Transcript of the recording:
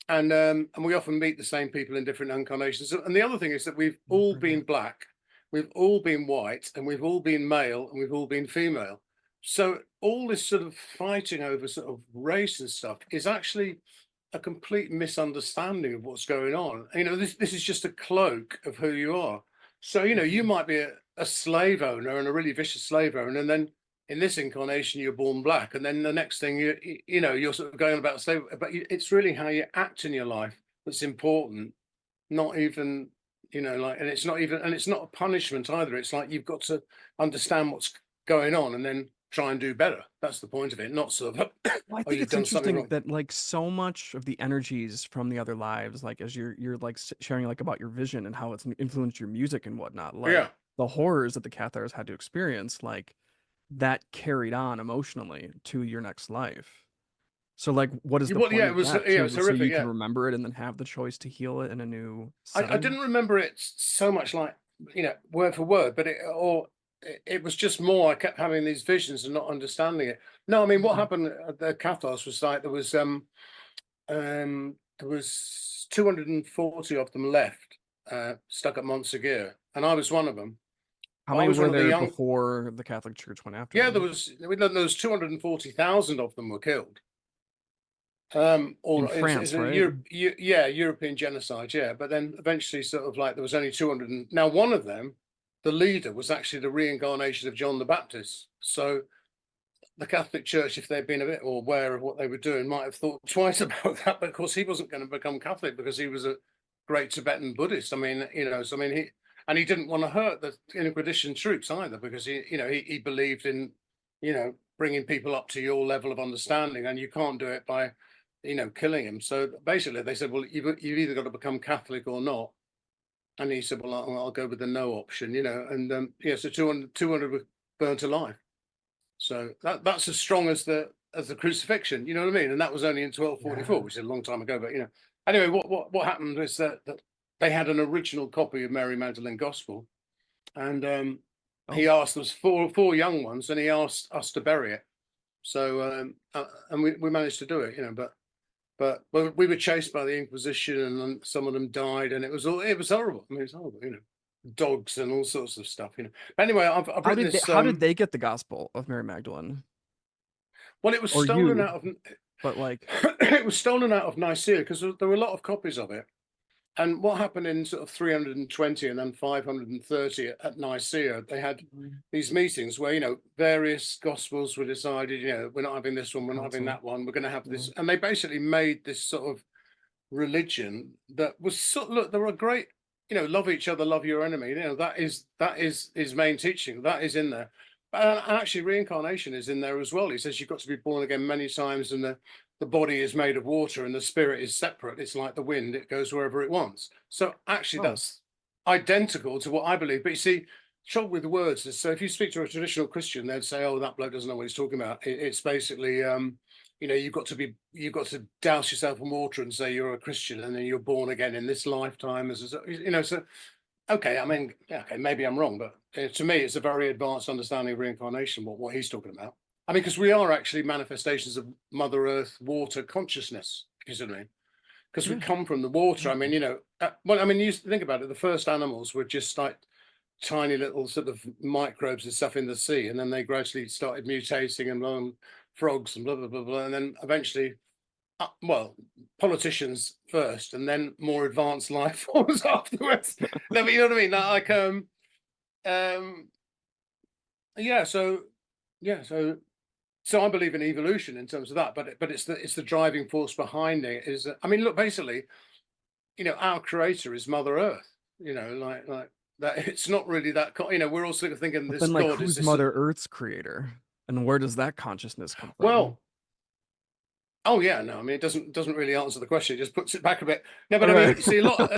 And we often meet the same people in different incarnations. And the other thing is that we've all been black, we've all been white, and we've all been male, and we've all been female. So all this sort of fighting over sort of race and stuff is actually a complete misunderstanding of what's going on. This is just a cloak of who you are. So, you might be a slave owner, and a really vicious slave owner, and then in this incarnation you're born black, and then the next thing you're sort of going about slave. But it's really how you act in your life that's important, not even and it's not a punishment either. It's like you've got to understand what's going on and then try and do better. That's the point of it, not sort of Well, I oh, think you've it's done something interesting wrong. that like so much of the energies from the other lives, like as you're like sharing like about your vision and how it's influenced your music and whatnot, like Yeah. the horrors that the Cathars had to experience, like that carried on emotionally to your next life. So like, what is the Well, point yeah, it of was that? yeah, it was So horrific. you can Yeah, remember it and then have the choice to heal it in a new I setting. didn't remember it so much like word for word, but it was just more. I kept having these visions and not understanding it. No, I mean, what happened at the Cathars was like there was 240 of them left, stuck at Montsegur, and I was one of them. How I many was were one of the there young. before the Catholic Church went after Yeah, them? there was 240,000 of them were killed. In Or it's France, a right? Yeah, European genocide, yeah. But then eventually, sort of like there was only 200. Now, one of them, the leader, was actually the reincarnation of John the Baptist. So the Catholic Church, if they'd been a bit more aware of what they were doing, might have thought twice about that. But of course, he wasn't going to become Catholic because he was a great Tibetan Buddhist. I mean, he didn't want to hurt the Inquisition troops either, because he believed in, bringing people up to your level of understanding, and you can't do it by, killing him. So basically, they said, well, you've either got to become Catholic or not. And he said, well, I'll go with the no option, And so 200 were burnt alive. So that's as strong as the crucifixion, you know what I mean? And that was only in 1244, which is a long time ago. But anyway, what happened was that they had an original copy of Mary Magdalene Gospel, and he Oh, asked, there was four young ones, and he asked us to bury it. So and we managed to do it, but we were chased by the Inquisition, and some of them died, and it was horrible. I mean, it's horrible, dogs and all sorts of stuff. Anyway, I've written this. how did they get the gospel of Mary Magdalene? Well, it was Or stolen you, out of but like, it was stolen out of Nicaea, because there were a lot of copies of it. And what happened in sort of 320 and then 530 at Nicaea, they had these meetings where, various gospels were decided, we're not having this one, we're not having council. that one, we're going to have Yeah. this. And they basically made this sort of religion that was look, there were great, love each other, love your enemy. That is his main teaching. That is in there. And actually, reincarnation is in there as well. He says you've got to be born again many times, and the body is made of water, and the spirit is separate. It's like the wind; it goes wherever it wants. So actually, Oh, that's identical to what I believe. But you see, trouble with words is, so if you speak to a traditional Christian, they'd say, "Oh, that bloke doesn't know what he's talking about." It's basically, you've got to douse yourself in water and say you're a Christian, and then you're born again in this lifetime. So okay, I mean, yeah, okay, maybe I'm wrong, but to me, it's a very advanced understanding of reincarnation, what he's talking about. I mean, because we are actually manifestations of Mother Earth water consciousness, if you see what I mean? Because we yeah. come from the water. I mean, well, I mean, you think about it, the first animals were just like tiny little sort of microbes and stuff in the sea, and then they gradually started mutating and frogs and blah, blah, blah, blah. And then eventually, well, politicians first, and then more advanced life forms afterwards. No, but you know what I mean? Um, yeah. So I believe in evolution in terms of that, but it's the driving force behind it. I mean, look, basically, our creator is Mother Earth. Like that. It's not really that. We're all sort of thinking But this then, like, God is who's this. Mother Earth's creator, and where does that consciousness come from? Well, oh yeah, no, I mean, it doesn't really answer the question. It just puts it back a bit. No, All but I mean, right. you see a lot.